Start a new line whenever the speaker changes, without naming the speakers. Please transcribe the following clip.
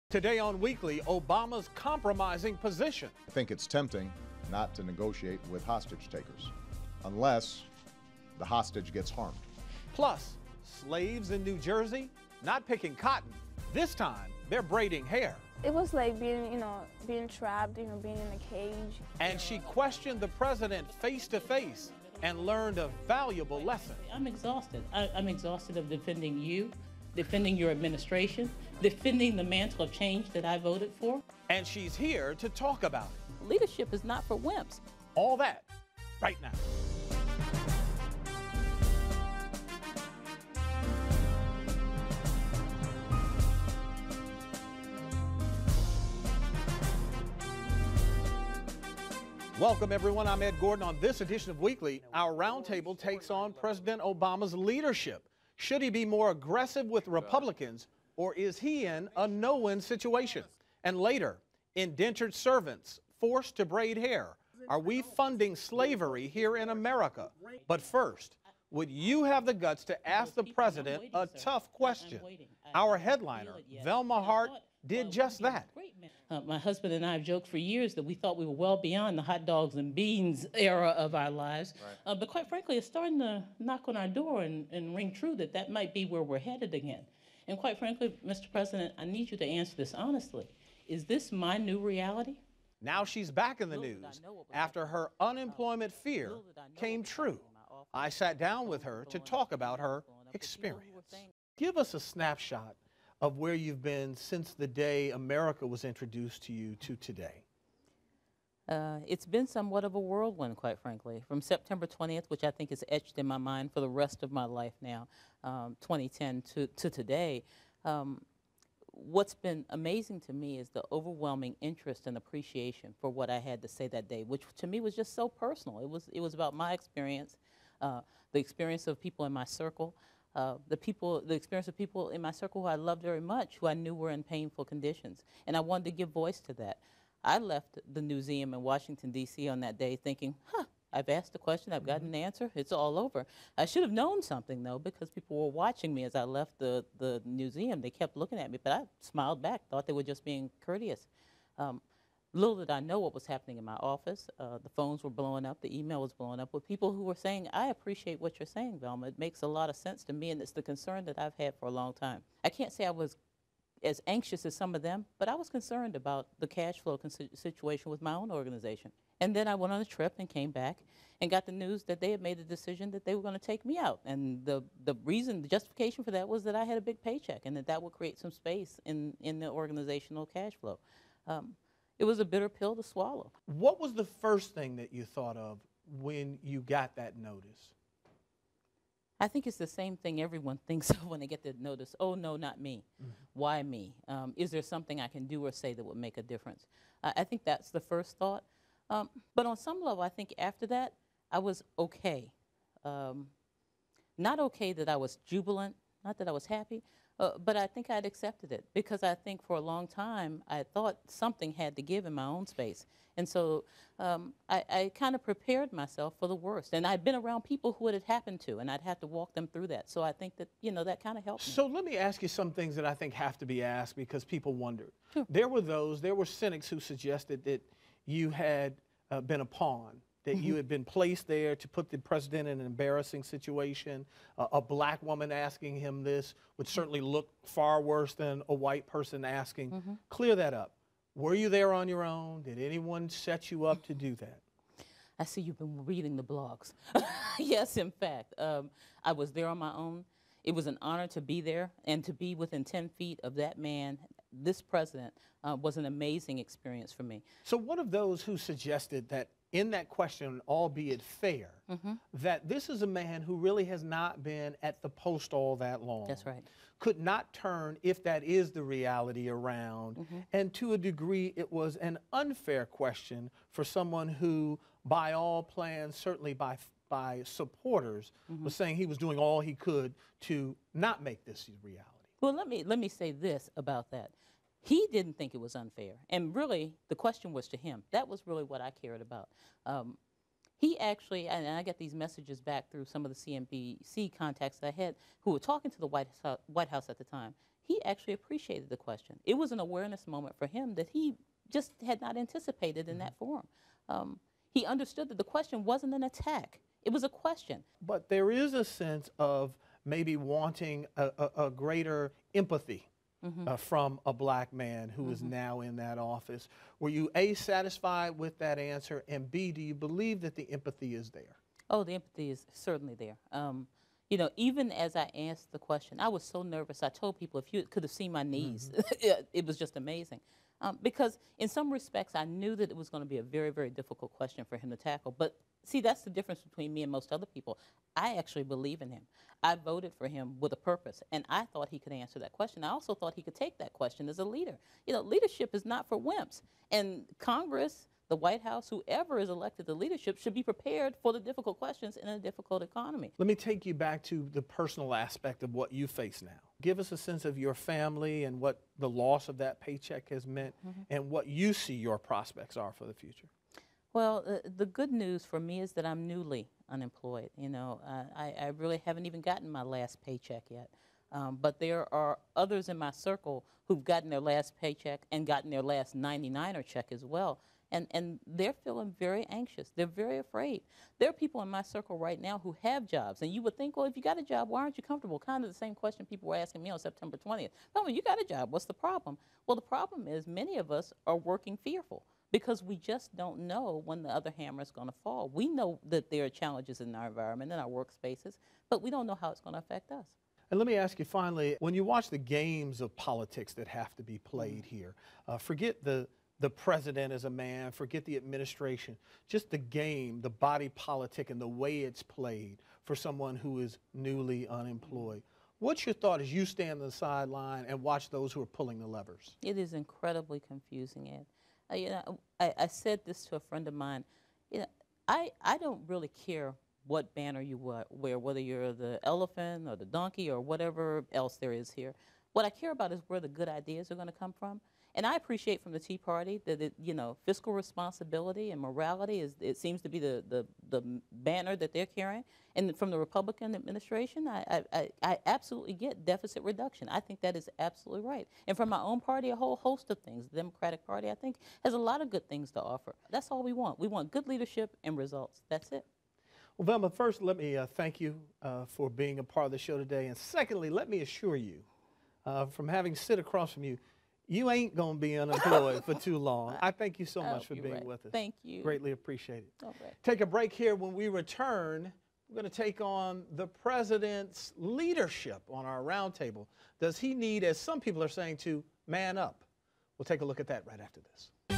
Today on Weekly, Obama's compromising position.
I think it's tempting not to negotiate with hostage takers, unless the hostage gets harmed.
Plus, slaves in New Jersey not picking cotton. This time, they're braiding hair.
It was like being, being trapped, being in a cage.
And she questioned the president face to face and learned a valuable lesson.
I'm exhausted. I'm exhausted of defending you, defending your administration, defending the mantle of change that I voted for.
And she's here to talk about it.
Leadership is not for wimps.
All that right now. Welcome, everyone. I'm Ed Gordon. On this edition of Weekly, our roundtable takes on President Obama's leadership. Should he be more aggressive with Republicans, or is he in a no-win situation? And later, indentured servants forced to braid hair. Are we funding slavery here in America? But first, would you have the guts to ask the president a tough question? Our headliner, Velma Hart, did just that.
My husband and I have joked for years that we thought we were well beyond the hot dogs and beans era of our lives. Right. But quite frankly, it's starting to knock on our door and ring true that that might be where we're headed again. And quite frankly, Mr. President, I need you to answer this honestly. Is this my new reality?
Now she's back in the news after her unemployment fear came true. I sat down with her to talk about her experience. Give us a snapshot of where you've been since the day America was introduced to you to today.
It's been somewhat of a whirlwind, quite frankly. From September 20th, which I think is etched in my mind for the rest of my life now, 2010 to today. What's been amazing to me is the overwhelming interest and appreciation for what I had to say that day, which to me was just so personal. It was about my experience, the experience of people in my circle, the experience of people in my circle who I loved very much, who I knew were in painful conditions. And I wanted to give voice to that. I left the museum in Washington, D.C. on that day thinking, I've asked a question, I've gotten an answer, it's all over. I should have known something, though, because people were watching me as I left the museum. They kept looking at me, but I smiled back, thought they were just being courteous. Little did I know what was happening in my office. The phones were blowing up, the email was blowing up with people who were saying, I appreciate what you're saying, Velma. It makes a lot of sense to me, and it's the concern that I've had for a long time. I can't say I was as anxious as some of them, but I was concerned about the cash flow situation with my own organization. And then I went on a trip and came back and got the news that they had made the decision that they were going to take me out. And the justification for that was that I had a big paycheck and that would create some space in the organizational cash flow. It was a bitter pill to swallow.
What was the first thing that you thought of when you got that notice?
I think it's the same thing everyone thinks of when they get the notice. Oh, no, not me. Mm-hmm. Why me? Is there something I can do or say that would make a difference? I think that's the first thought. But on some level, I think after that, I was okay. Not okay that I was jubilant, not that I was happy, but I think I'd accepted it because I think for a long time I thought something had to give in my own space. And so I kind of prepared myself for the worst. And I'd been around people who it had happened to, and I'd have to walk them through that. So I think that, that kind of helped me.
So let me ask you some things that I think have to be asked because people wondered.
Sure.
There were cynics who suggested that you had been a pawn, that you had been placed there to put the president in an embarrassing situation. A black woman asking him this would certainly look far worse than a white person asking. Clear that up. Were you there on your own? Did anyone set you up to do that?
I see you've been reading the blogs. Yes, in fact. I was there on my own. It was an honor to be there and to be within 10 feet of that man. This president was an amazing experience for me.
So what of those who suggested that in that question, albeit fair, that this is a man who really has not been at the post all that long?
That's right.
Could not turn, if that is the reality, around. And to a degree, it was an unfair question for someone who, by all plans, certainly by supporters, was saying he was doing all he could to not make this a reality.
Well, let me say this about that. He didn't think it was unfair. And really, the question was to him. That was really what I cared about. He actually, and I get these messages back through some of the CNBC contacts that I had who were talking to the White House at the time. he actually appreciated the question. It was an awareness moment for him that he just had not anticipated in that forum. He understood that the question wasn't an attack. It was a question.
But there is a sense of maybe wanting a greater empathy from a black man who is now in that office. Were you A, satisfied with that answer, and B, do you believe that the empathy is there?
Oh, the empathy is certainly there. You know, even as I answered the question, I was so nervous. I told people, if you could have seen my knees, it was just amazing. Because in some respects, I knew that it was going to be a very, very difficult question for him to tackle. But see, that's the difference between me and most other people. I actually believe in him. I voted for him with a purpose, and I thought he could answer that question. I also thought he could take that question as a leader. You know, leadership is not for wimps. And Congress, the White House, whoever is elected to leadership should be prepared for the difficult questions in a difficult economy.
Let me take you back to the personal aspect of what you face now. Give us a sense of your family and what the loss of that paycheck has meant and what you see your prospects are for the future.
Well, the good news for me is that I'm newly unemployed. You know, I really haven't even gotten my last paycheck yet. But there are others in my circle who've gotten their last paycheck and gotten their last 99er check as well. And they're feeling very anxious. They're very afraid. There are people in my circle right now who have jobs. And you would think, well, if you got a job, why aren't you comfortable? Kind of the same question people were asking me on September 20th. No, you got a job. What's the problem? Well, the problem is many of us are working fearful because we just don't know when the other hammer is going to fall. We know that there are challenges in our environment, in our workspaces, but we don't know how it's going to affect us.
And let me ask you finally, when you watch the games of politics that have to be played here, forget the president as a man, forget the administration, just the game, the body politic and the way it's played for someone who is newly unemployed. What's your thought as you stand on the sideline and watch those who are pulling the levers?
It is incredibly confusing, Ed. You know, I said this to a friend of mine. You know, I don't really care what banner you wear, whether you're the elephant or the donkey or whatever else there is here. What I care about is where the good ideas are going to come from. And I appreciate from the Tea Party that, you know, fiscal responsibility and morality it seems to be the banner that they're carrying. And from the Republican administration, I absolutely get deficit reduction. I think that is absolutely right. And from my own party, a whole host of things. The Democratic Party, I think, has a lot of good things to offer. That's all we want. We want good leadership and results. That's it.
Well, Velma, first, let me thank you for being a part of the show today. And secondly, let me assure you, from having sit across from you, you ain't going to be unemployed for too long. I thank you so much for being with us.
Thank you.
Greatly appreciate it.
All right.
Take a break here. When we return, we're going to take on the president's leadership on our roundtable. Does he need, as some people are saying, to man up? We'll take a look at that right after this.